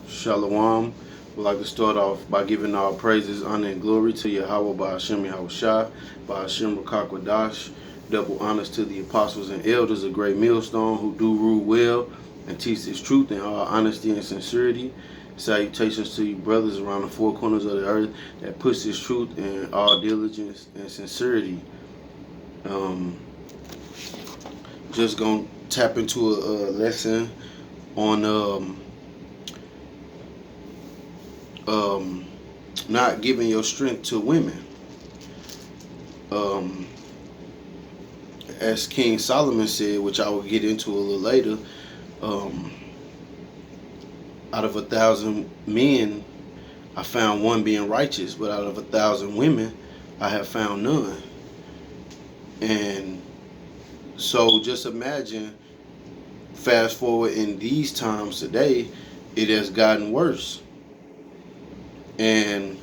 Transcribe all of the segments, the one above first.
Shalom. We'd like to start off by giving all praises, honor, and glory to Yahweh by Hashem Yahweh Shai, by Hashem Rakakwadash. Double honors to the apostles and elders of Great Millstone who do rule well and teach this truth in all honesty and sincerity. Salutations to you brothers around the four corners of the earth that puts this truth in all diligence and sincerity. Um, just gonna tap into a lesson on not giving your strength to women. Um, as King Solomon said, which I will get into a little later, um, out of 1,000 men, I found one being righteous, but out of 1,000 women, I have found none. And so just imagine, fast forward in these times today, it has gotten worse. And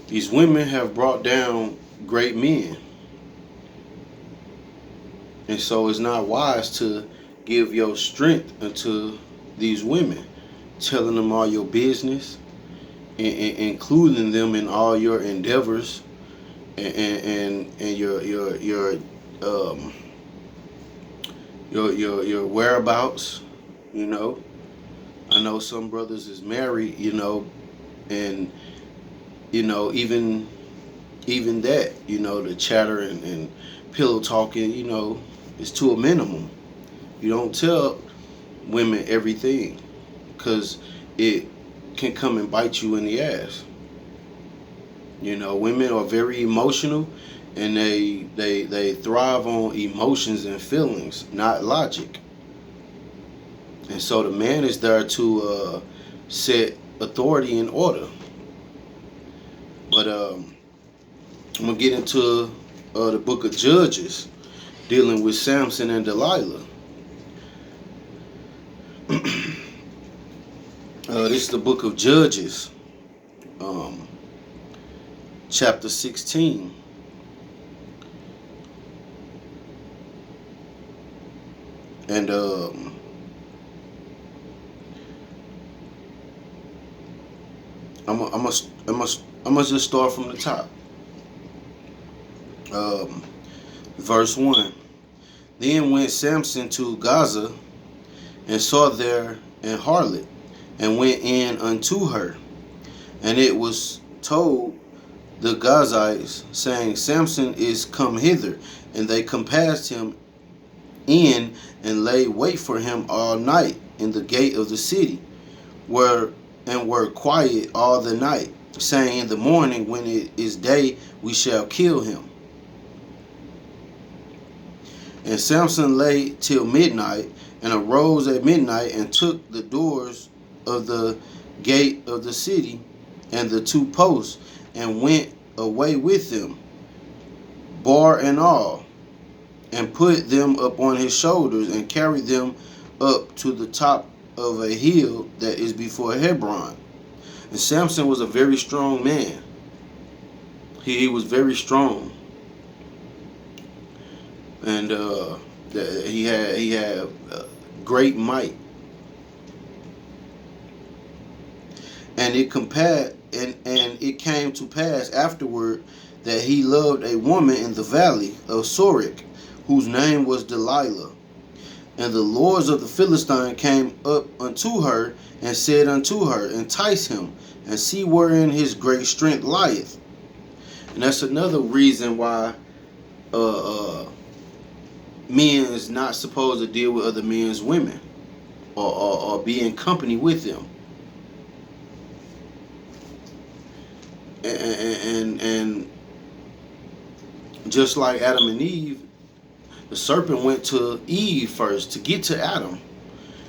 these women have brought down great men. And so it's not wise to give your strength unto these women, telling them all your business, and including them in all your endeavors and your whereabouts. You know, I know some brothers is married, and even that, the chatter and pillow talking, is to a minimum. You don't tell women everything because it can come and bite you in the ass. Women are very emotional, and they thrive on emotions and feelings, not logic. And so the man is there to set authority in order. But I'm gonna get into the book of Judges, dealing with Samson and Delilah. This is the book of Judges, chapter 16. And I'm gonna just start from the top. Verse 1. Then went Samson to Gaza, and saw there an harlot, and went in unto her. And it was told the Gazites, saying, Samson is come hither. And they compassed him in, and laid wait for him all night in the gate of the city, were quiet all the night, saying, in the morning, when it is day, we shall kill him. And Samson lay till midnight, and arose at midnight, and took the doors of the gate of the city, and the two posts, and went away with them, bar and all, and put them up on his shoulders, and carried them up to the top of a hill that is before Hebron. And Samson was a very strong man. He was very strong, and he had great might. And it came to pass afterward that he loved a woman in the valley of Sorek, whose name was Delilah. And the lords of the Philistine came up unto her, and said unto her, entice him, and see wherein his great strength lieth. And that's another reason why men is not supposed to deal with other men's women, or be in company with them. And just like Adam and Eve, the serpent went to Eve first to get to Adam.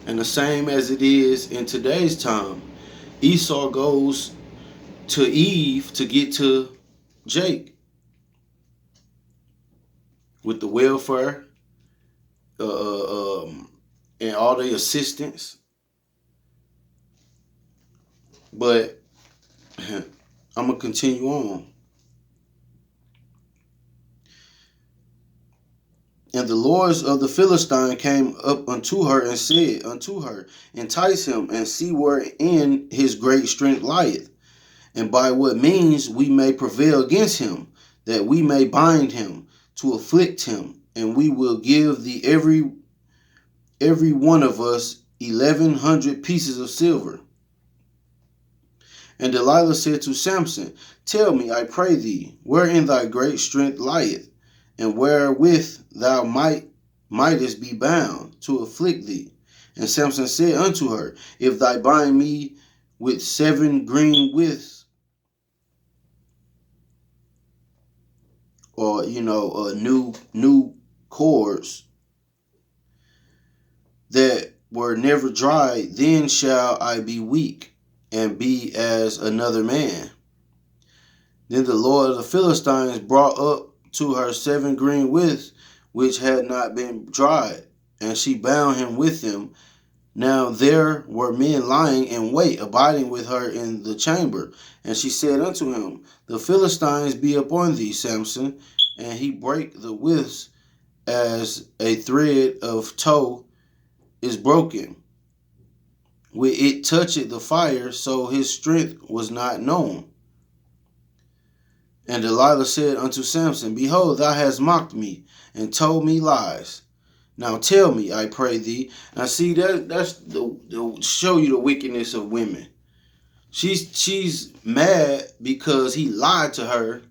And the same as it is in today's time, Esau goes to Eve to get to Jake with the welfare, and all the assistance. But I'm going to continue on. And the lords of the Philistine came up unto her and said unto her, entice him and see wherein his great strength lieth, and by what means we may prevail against him, that we may bind him to afflict him, and we will give thee every one of us 1,100 pieces of silver. And Delilah said to Samson, tell me, I pray thee, wherein thy great strength lieth, and wherewith thou mightest be bound to afflict thee. And Samson said unto her, if thou bind me with 7 green withs, or new cords that were never dried, then shall I be weak and be as another man. Then the Lord of the Philistines brought up to her 7 green withs which had not been dried, and she bound him with them. Now there were men lying in wait, abiding with her in the chamber. And she said unto him, the Philistines be upon thee, Samson. And he brake the withs as a thread of tow is broken, when it touched the fire, so his strength was not known. And Delilah said unto Samson, behold, thou hast mocked me, and told me lies. Now tell me, I pray thee. Now see, that's the show you the wickedness of women. She's mad because he lied to her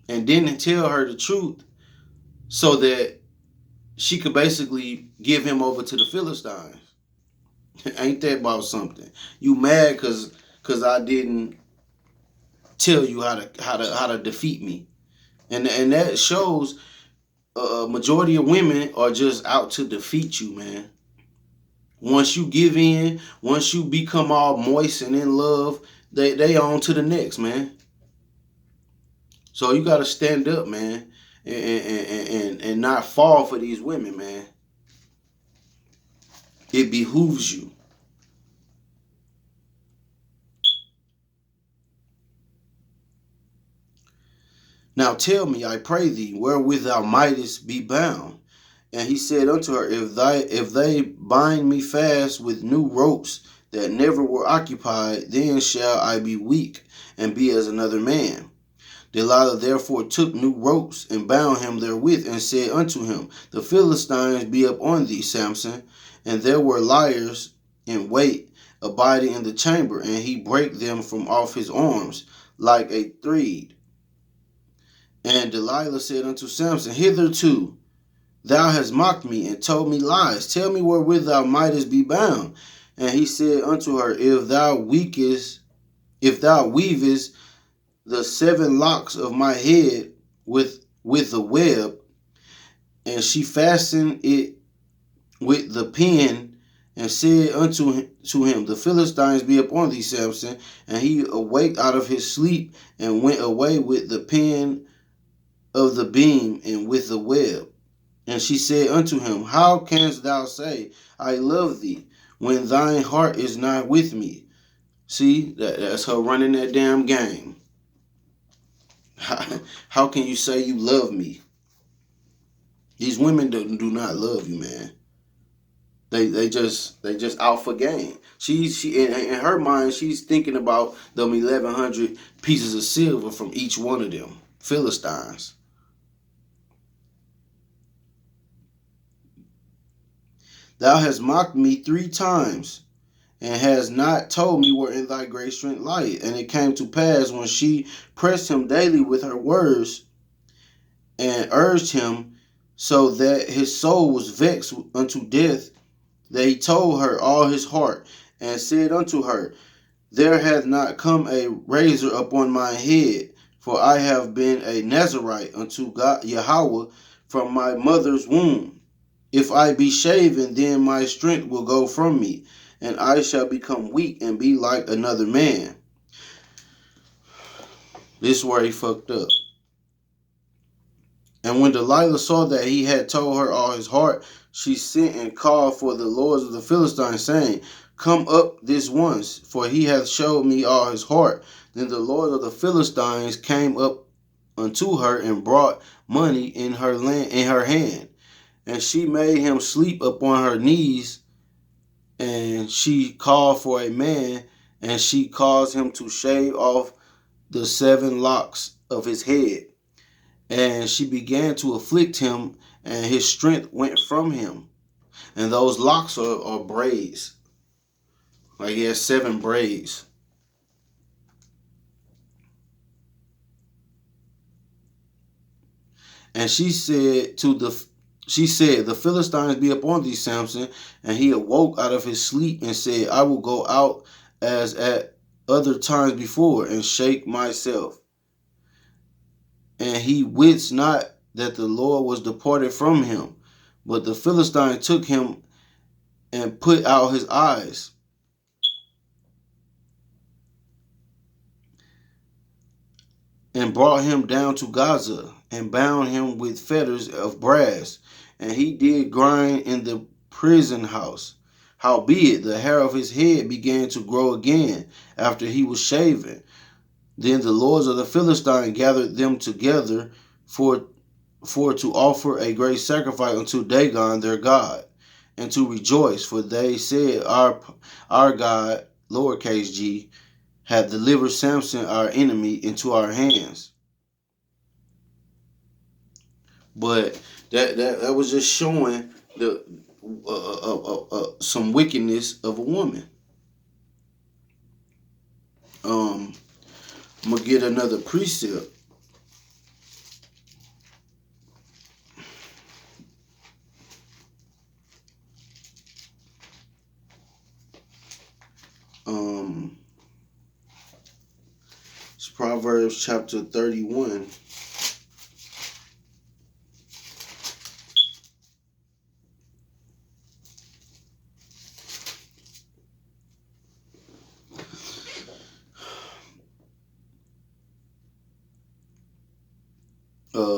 and didn't tell her the truth, so that she could basically give him over to the Philistines. Ain't that about something? You mad because I didn't tell you how to defeat me, and that shows a majority of women are just out to defeat you, man. Once you give in, once you become all moist and in love, they on to the next, man. So you got to stand up, man, and not fall for these women, man. It behooves you. Now tell me, I pray thee, wherewith thou mightest be bound. And he said unto her, if they bind me fast with new ropes that never were occupied, then shall I be weak and be as another man. Delilah therefore took new ropes and bound him therewith, and said unto him, the Philistines be upon thee, Samson. And there were liars in wait, abiding in the chamber, and he brake them from off his arms like a thread. And Delilah said unto Samson, hitherto thou hast mocked me and told me lies. Tell me wherewith thou mightest be bound. And he said unto her, if thou weavest the 7 locks of my head with a web, and she fastened it with the pin, and said unto him, the Philistines be upon thee, Samson. And he awaked out of his sleep, and went away with the pin of the beam and with the web. And she said unto him, how canst thou say, I love thee, when thine heart is not with me? See, that's her running that damn game. How can you say you love me? These women do not love you, man. They just out for gain. She in her mind, she's thinking about them 1,100 pieces of silver from each one of them Philistines. Thou hast mocked me 3 times, and hast not told me wherein thy great strength lieth. And it came to pass, when she pressed him daily with her words, and urged him, so that his soul was vexed unto death, that he told her all his heart, and said unto her, there hath not come a razor upon my head, for I have been a Nazarite unto God Yahweh from my mother's womb. If I be shaven, then my strength will go from me, and I shall become weak and be like another man. This is where he fucked up. And when Delilah saw that he had told her all his heart, she sent and called for the lords of the Philistines, saying, come up this once, for he hath showed me all his heart. Then the lords of the Philistines came up unto her, and brought money in her hand. And she made him sleep upon her knees, and she called for a man, and she caused him to shave off the 7 locks of his head. And she began to afflict him, and his strength went from him. And those locks are braids. Like he has 7 braids. And she said, the Philistines be upon thee, Samson. And he awoke out of his sleep and said, I will go out as at other times before and shake myself. And he wist not that the Lord was departed from him. But the Philistine took him and put out his eyes, and brought him down to Gaza, and bound him with fetters of brass. And he did grind in the prison house. Howbeit the hair of his head began to grow again after he was shaven. Then the lords of the Philistine gathered them together for to offer a great sacrifice unto Dagon their God, and to rejoice, for they said, Our God, lowercase g, hath delivered Samson our enemy into our hands. But that was just showing the some wickedness of a woman. I'm gonna get another precept. It's Proverbs chapter 31.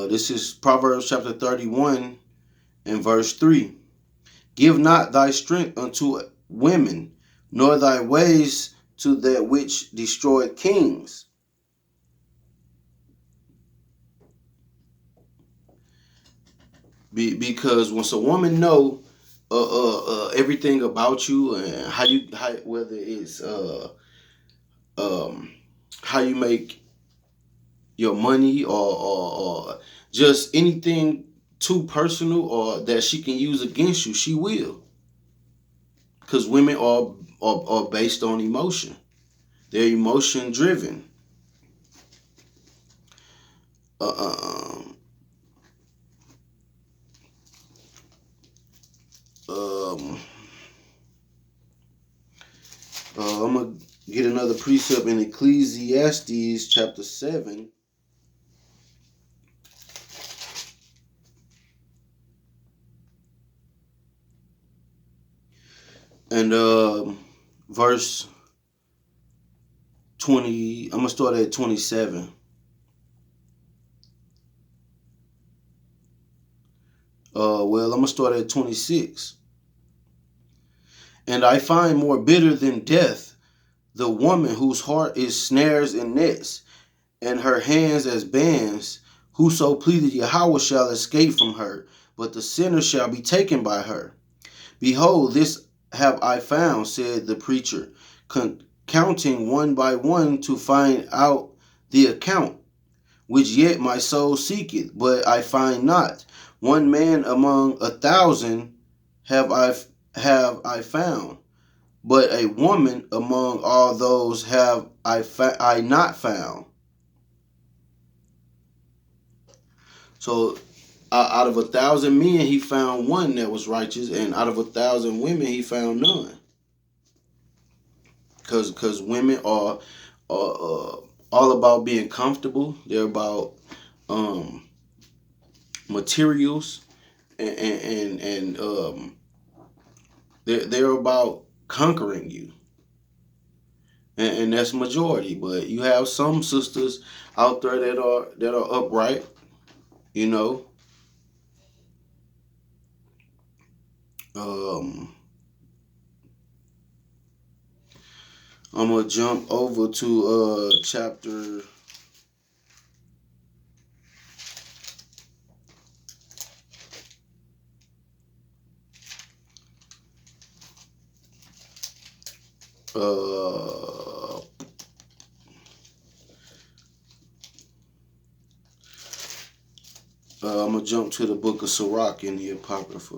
This is Proverbs chapter 31 and verse 3. Give not thy strength unto women, nor thy ways to that which destroyed kings. Because once a woman know everything about you, and whether it's how you make your money, or just anything too personal or that she can use against you, she will. Because women are based on emotion. They're emotion driven. I'm going to get another precept in Ecclesiastes chapter 7. And verse 20, I'm going to start at 27. I'm going to start at 26. And I find more bitter than death the woman whose heart is snares and nets, and her hands as bands. Whoso pleadeth Yahweh shall escape from her, but the sinner shall be taken by her. Behold, this have I found, said the preacher, counting one by one to find out the account, which yet my soul seeketh, but I find not. One man among 1,000 have I found, but a woman among all those have I not found. So out of 1,000 men, he found one that was righteous, and out of 1,000 women, he found none. Because women are all about being comfortable. They're about materials, and they're about conquering you, and that's majority. But you have some sisters out there that are upright, you know. I'm gonna jump over to chapter Uh, I'm gonna jump to the book of Sirach in the Apocrypha.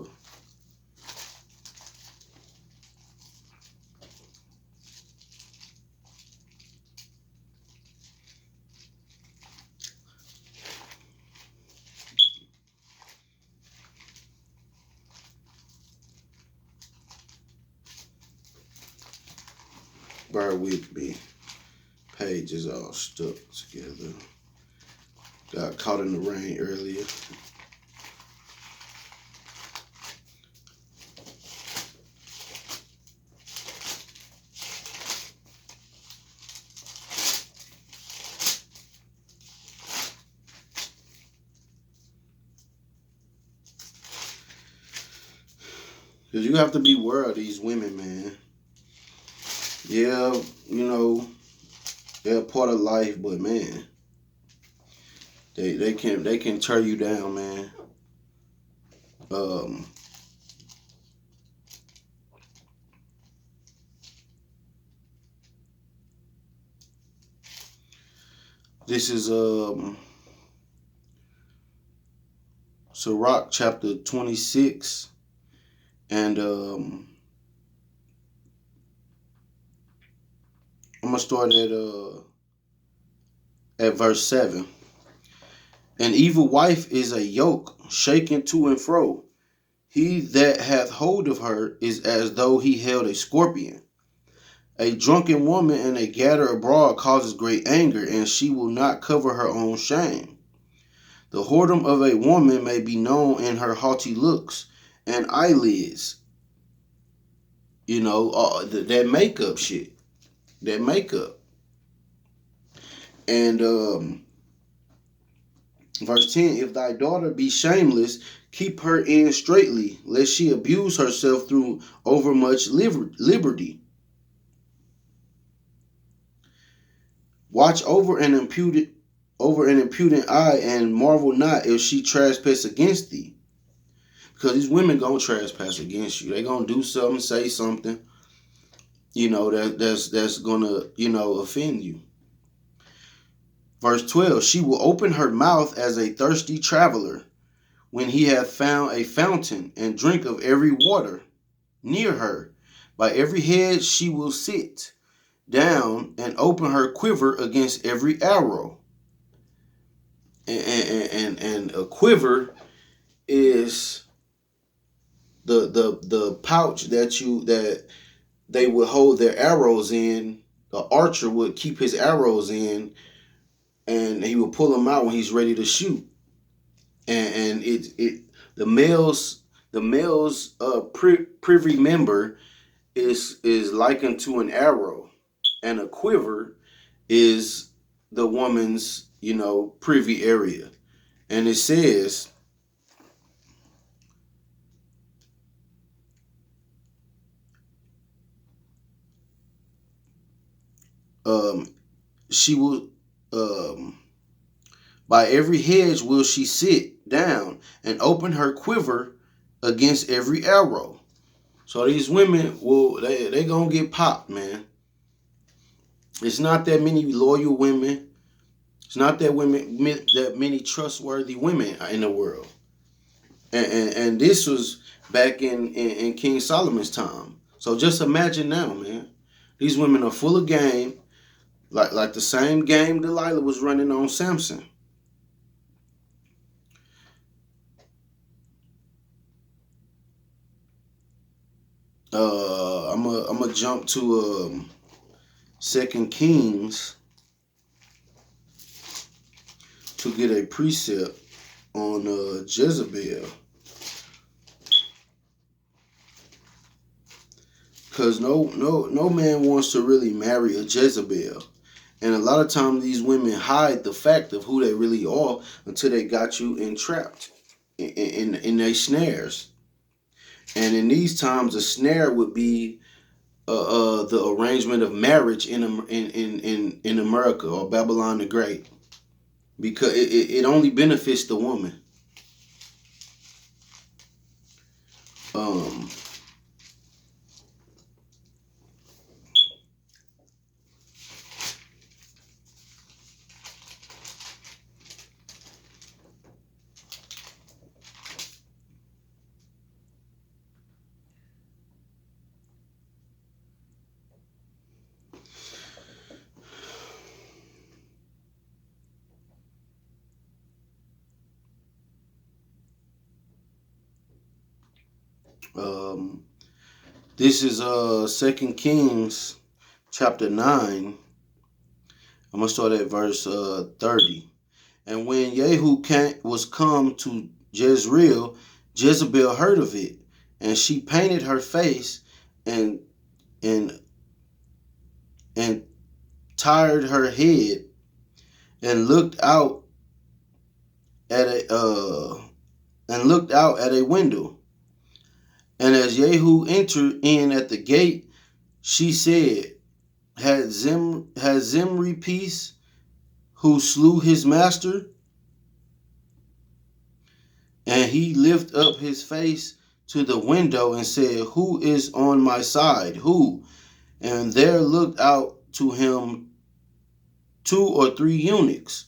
Bear with me. Pages all stuck together. Got caught in the rain earlier. Because you have to be aware of these women, man. Yeah, you know, they're a part of life, but man, they can tear you down, man. Um, this is Sirach chapter 26, and I'm gonna start at verse 7. An evil wife is a yoke shaken to and fro. He that hath hold of her is as though he held a scorpion. A drunken woman and a gatherer abroad causes great anger, and she will not cover her own shame. The whoredom of a woman may be known in her haughty looks and eyelids. You know, that makeup shit. That makeup. And verse 10, if thy daughter be shameless, keep her in straitly, lest she abuse herself through overmuch liberty. Watch over an impudent eye, and marvel not if she trespass against thee. Because these women gonna trespass against you. They gonna do something, say something, you know, that's gonna, you know, offend you. Verse 12, she will open her mouth as a thirsty traveler, when he hath found a fountain, and drink of every water near her. By every hedge she will sit down, and open her quiver against every arrow. And a quiver is the pouch that they would hold their arrows in. The archer would keep his arrows in, and he would pull them out when he's ready to shoot. And the male's privy member is likened to an arrow, and a quiver is the woman's, you know, privy area. And it says, she will by every hedge will she sit down, and open her quiver against every arrow. So these women they gonna get popped, man. It's not that many loyal women. It's not that many trustworthy women in the world. And this was back in King Solomon's time. So just imagine now, man. These women are full of game, like the same game Delilah was running on Samson. I'm gonna jump to 2 Kings to get a precept on Jezebel, because no man wants to really marry a Jezebel, and a lot of times these women hide the fact of who they really are until they got you entrapped in their snares. And in these times, a snare would be the arrangement of marriage in America, or Babylon the Great, because it only benefits the woman. Um, this is 2 Kings chapter 9. I'm gonna start at verse 30. And when Jehu was come to Jezreel, Jezebel heard of it, and she painted her face and and and tired her head and looked out at a window. And as Jehu entered in at the gate, she said, Had Zimri peace, who slew his master? And he lifted up his face to the window and said, Who is on my side? Who? And there looked out to him 2 or 3 eunuchs.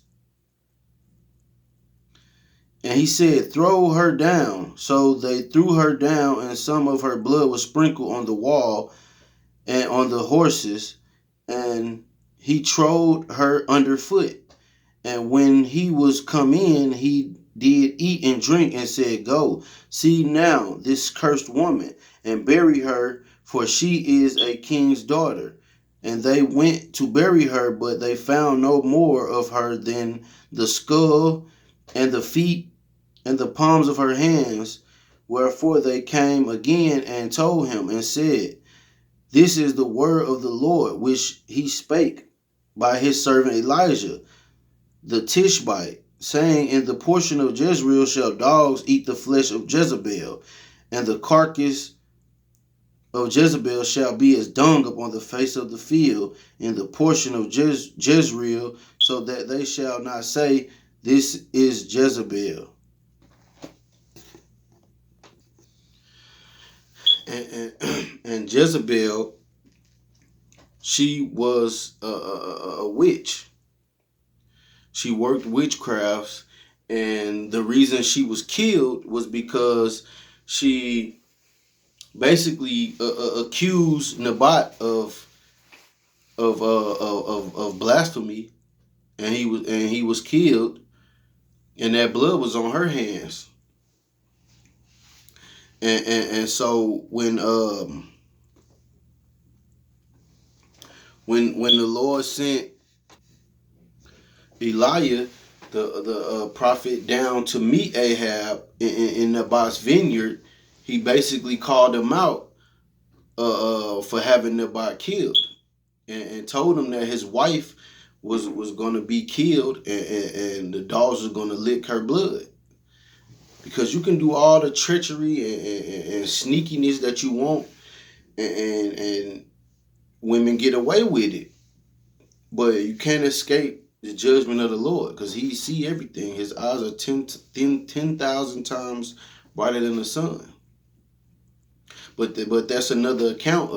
And he said, Throw her down. So they threw her down, and some of her blood was sprinkled on the wall and on the horses, and he trod her underfoot. And when he was come in, he did eat and drink, and said, Go, see now this cursed woman, and bury her, for she is a king's daughter. And they went to bury her, but they found no more of her than the skull and the feet and the palms of her hands. Wherefore they came again and told him and said, This is the word of the Lord, which he spake by his servant Elijah the Tishbite, saying, In the portion of Jezreel shall dogs eat the flesh of Jezebel, and the carcass of Jezebel shall be as dung upon the face of the field in the portion of Jezreel, so that they shall not say, This is Jezebel. And Jezebel, she was a witch. She worked witchcrafts, and the reason she was killed was because she basically accused Nabat of blasphemy, and he was killed, and that blood was on her hands. And so when the Lord sent Elijah, the prophet, down to meet Ahab in Naboth's vineyard, he basically called him out for having Naboth killed, and told him that his wife was going to be killed, and the dogs were going to lick her blood. Because you can do all the treachery and sneakiness that you want, and women get away with it, but you can't escape the judgment of the Lord, because he see everything. His eyes are 10,000 times brighter than the sun. But that's another account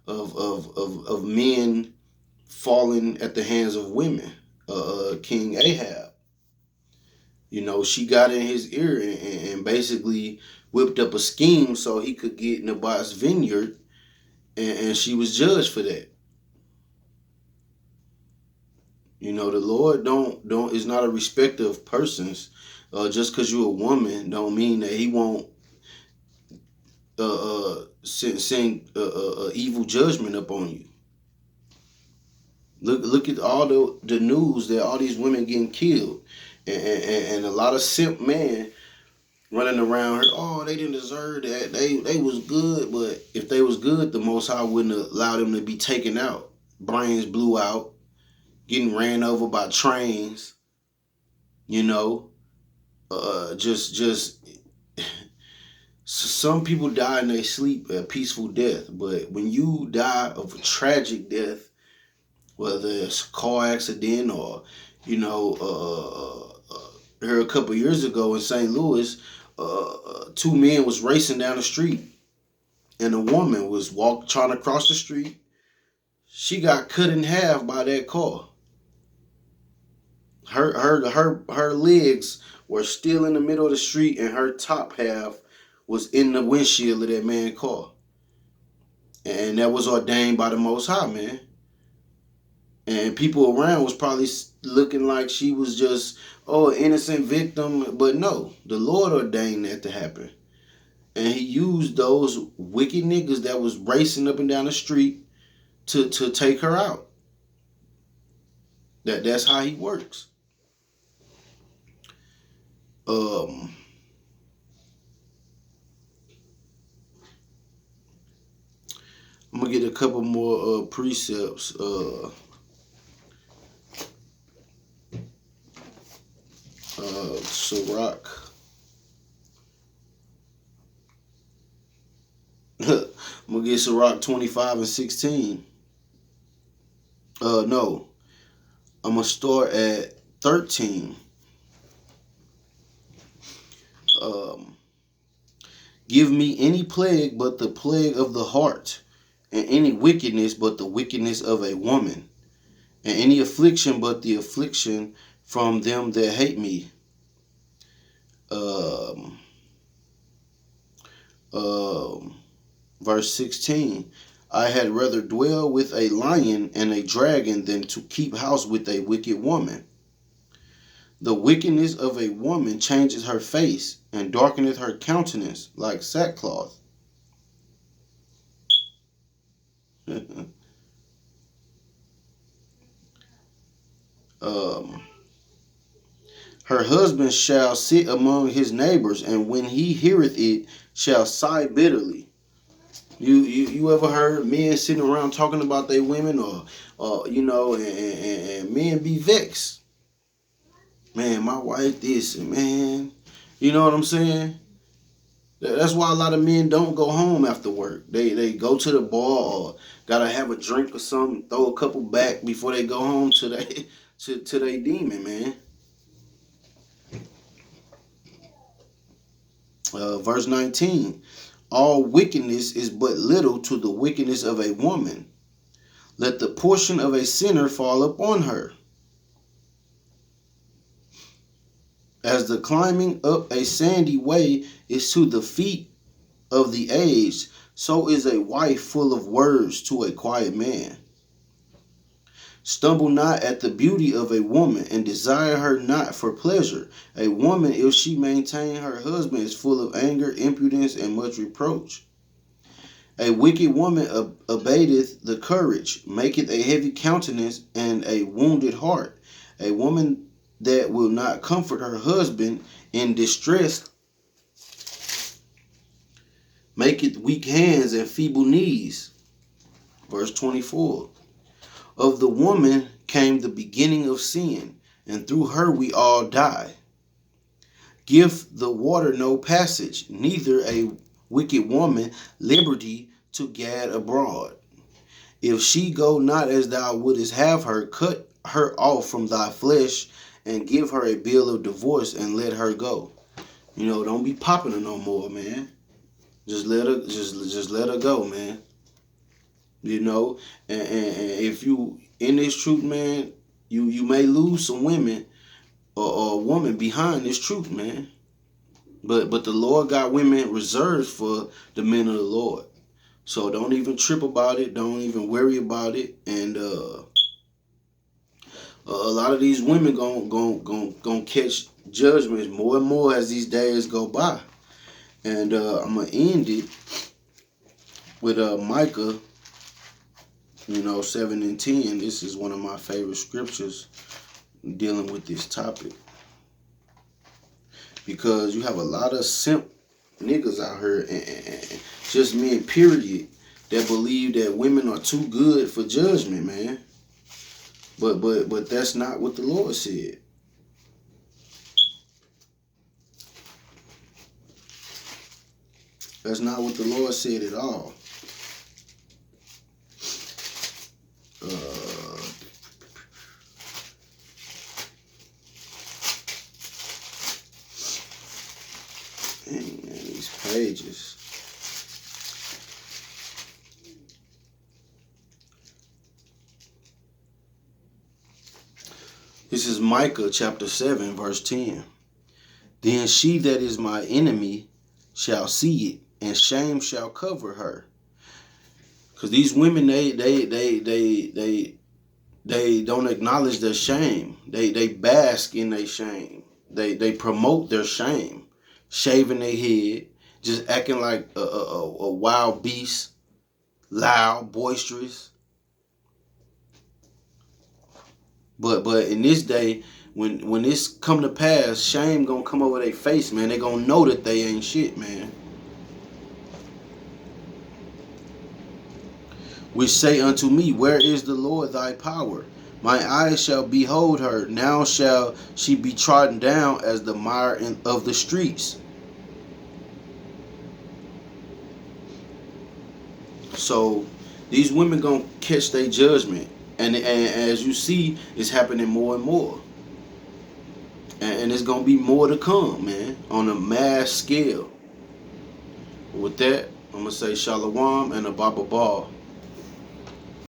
of men falling at the hands of women. King Ahab, she got in his ear and basically whipped up a scheme so he could get Naboth's vineyard, and she was judged for that. The Lord is not a respecter of persons. Just because you're a woman don't mean that he won't send evil judgment upon you. Look at all the news that all these women getting killed, and a lot of simp men running around here. Oh, they didn't deserve that. They was good, but if they was good, the Most High wouldn't allow them to be taken out. Brains blew out, getting ran over by trains. Just some people die in their sleep a peaceful death, but when you die of a tragic death, whether it's a car accident or, here a couple years ago in St. Louis, 2 men was racing down the street, and a woman was trying to cross the street. She got cut in half by that car. Her legs were still in the middle of the street, and her top half was in the windshield of that man's car. And that was ordained by the Most High, man. And people around was probably looking like she was just, an innocent victim. But no, the Lord ordained that to happen. And he used those wicked niggas that was racing up and down the street to take her out. That's how he works. I'm gonna get a couple more precepts. Sirach. I'm gonna get Sirach 25 and 16. No. I'm gonna start at 13. Give me any plague but the plague of the heart, and any wickedness but the wickedness of a woman, and any affliction but the affliction from them that hate me. Verse 16. I had rather dwell with a lion and a dragon than to keep house with a wicked woman. The wickedness of a woman changes her face, and darkeneth her countenance like sackcloth. Her husband shall sit among his neighbors, and when he heareth it, shall sigh bitterly. You ever heard men sitting around talking about their women, or and men be vexed? Man, my wife this, and man, you know what I'm saying? That's why a lot of men don't go home after work. They go to the bar or gotta have a drink or something, throw a couple back before they go home to their demon, man. Verse 19. All wickedness is but little to the wickedness of a woman. Let the portion of a sinner fall upon her. As the climbing up a sandy way is to the feet of the aged, so is a wife full of words to a quiet man. Stumble not at the beauty of a woman, and desire her not for pleasure. A woman, if she maintain her husband, is full of anger, impudence, and much reproach. A wicked woman abateth the courage, maketh a heavy countenance and a wounded heart. A woman that will not comfort her husband in distress maketh weak hands and feeble knees. Verse 24. Of the woman came the beginning of sin, and through her we all die. Give the water no passage, neither a wicked woman liberty to gad abroad. If she go not as thou wouldest have her, cut her off from thy flesh, and give her a bill of divorce, and let her go. Don't be popping her no more, man. Just let her go, man. And if you in this truth, man, you may lose some women or a woman behind this truth, man. But the Lord got women reserved for the men of the Lord. So don't even trip about it. Don't even worry about it. And a lot of these women gon' catch judgments more and more as these days go by. And I'm gonna end it with Micah. 7 and 10. This is one of my favorite scriptures dealing with this topic. Because you have a lot of simp niggas out here, and just men, period, that believe that women are too good for judgment, man. But that's not what the Lord said. That's not what the Lord said at all. Dang, man, these pages. This is Micah chapter 7, verse 10. Then she that is my enemy shall see it, and shame shall cover her. Because these women, they don't acknowledge their shame. They bask in their shame. They promote their shame, shaving their head, just acting like a wild beast, loud, boisterous. But in this day, when this come to pass, shame gonna come over their face, man. They gonna know that they ain't shit, man. Which say unto me, where is the Lord thy power? My eyes shall behold her. Now shall she be trodden down as the mire of the streets. So these women gonna catch their judgment, and as you see, it's happening more and more, and it's gonna be more to come, man, on a mass scale. With that, I'm gonna say shalom and a baba ball.